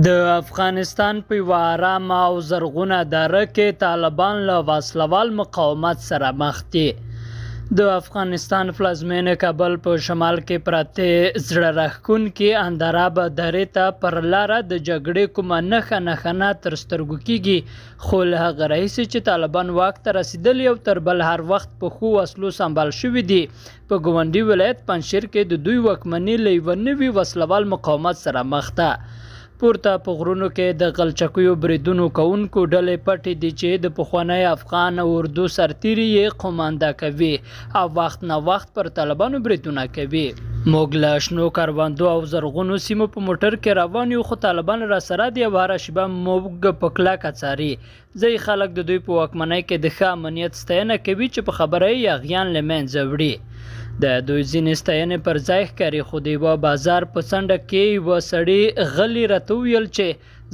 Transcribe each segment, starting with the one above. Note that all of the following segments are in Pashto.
د افغانستان په یوه ارامه او زرغونه دره کې طالبان له وسلوال مقاومت سره مخ دي. د افغانستان پلازمینه کابل په شمال کې پراته زړه راښکونکې اندراب درې ته پر لاره د جګړې کومه نښه نه تر سترګو کېږي، خو له هغه راهیسې چې طالبان واک ته رسېدلي او تر بل هر وخت په ښو وسلو سمبال شوي دي، په ګاونډي ولایت پنجشیر کې د دوی واکمني له یوه نوي وسلوال مقاومت سره مخ ده. پورته په غرونو کې د غلچکیو بریدونو کوونکو ډلې پټې دي چې د پخوانی افغان او اردو سرتیري یې قومانده کوي او وخت نه وخت پر طالبانو بریدونه کوي. موږ له شنو کروندو او زرغونو سیمو په موټر کې روان یو، خو طالبان را سره دي او هره شیبه موږ په کلکه څاري. ځایي خلک د دوی په واکمنۍ کې د ښه امنیت ستاینه کوي چې په خبره یې یاغیان له منځه وړي. د دوی ځینې ستاینې پر ځای ښکاري، خو د یوه بازار په څنډه کې یوه سړي غلي راته وویل چې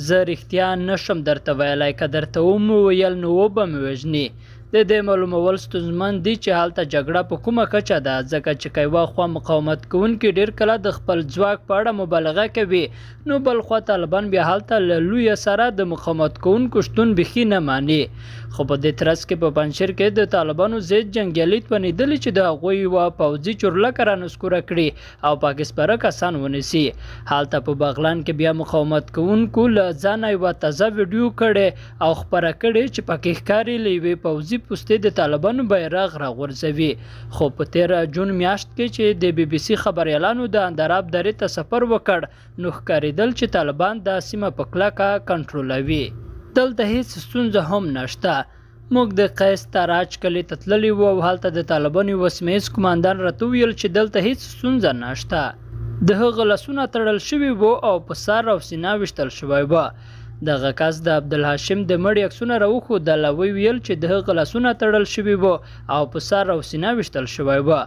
زه رښتیا نشم درته ویلی، که درته ومې ویل نو وبه مې وژني. د دې معلومول ستونزمن دي چې هلته جګړه په کومه کچه ده، ځکه چې که یوه خوا مقاومت کوونکي ډېر کله د خپل ځواک په اړه مبالغه کوي، نو بل خوا طالبان بیا هلته له لویه سره د مقاومت کوونکو شتون بیخي نه ماني. خو په دې ترڅ کې په پنجشیر کې د طالبانو ضد جنګیالي توانېدلي چې د هغوی یوه پوځي چورلکه رانسکوره کړي او پاکسپاره کسان ونیسي. هلته په بغلان کې بیا مقاومت کوونکو له ځانه یوه تازه ویډیو کړې او خپره کړې چې پکې ښکاري له یوې پوځي پوستې د طالبانو بیرغ راغورځوي. خو په تېره جون میاشت کې چې د بي بي سي خبریالانو د اندراب درې ته سفر وکړ، نو ښکارېدل چې طالبان دا سیمه په کلکه کنټرولوي. دلته هیڅ ستونزه هم نشته. موږ د قیس تاراج کلي ته تللي وو او هلته د طالبانو یوه سیمه ییز قماندان راته وویل چې دلته هیڅ ستونزه نشته. د هغه لاسونه تړل شوي وو او په سر او سینه ویشتل شوی وو. دغه کس د عبدالهاشم د مړي عکسونه راوښودل او ویل چې د هغه لاسونه تړل شوي وو او په سر او سینه ویشتل شوی وو.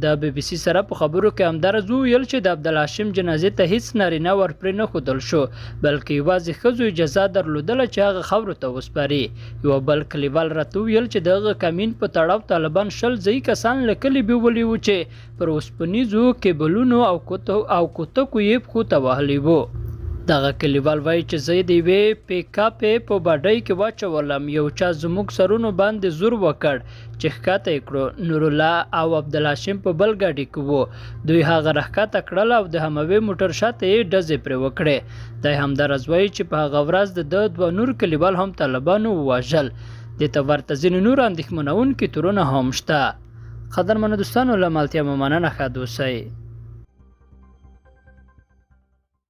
د بي بي سي سره په خبرو کې همدارز وویل چې د عبدالهاشم جنازې ته هیڅ نارینه ورپرې نه ښودل شو، بلکې یوازې ښځو اجازه درلودله چې هغه خاورو ته وسپاري. یوه بل کلیوال راته وویل چې د هغه کمین په تړاو طالبان 20 ځایي کسان له کلي بیولي وو چې پر اوسپنیزو کیبلونو او کوتکو یې پښو ته وهلي وو. دغه کلیوال وایي چې زه د یوې پیک اپ په باډۍ کې واچولم، یو چا زموږ سرونو باندې زور وکړ چې ښکته یې کړو. نورالله او عبدالهاشم په بل ګاډي کې وو، دوی هغه راښکته کړل او د هموې موټر شاته یې ډزې پرې وکړې. دی همدارز وایي چې په هغه ورځ د دوه نور کلیوال هم طالبانو ووژل. دې ته ورته ځینې نور اندېښمنونکي تورونه هم شته. قدرمنو دوستانو، له ملتیا مو مننه، ښه اوسئ.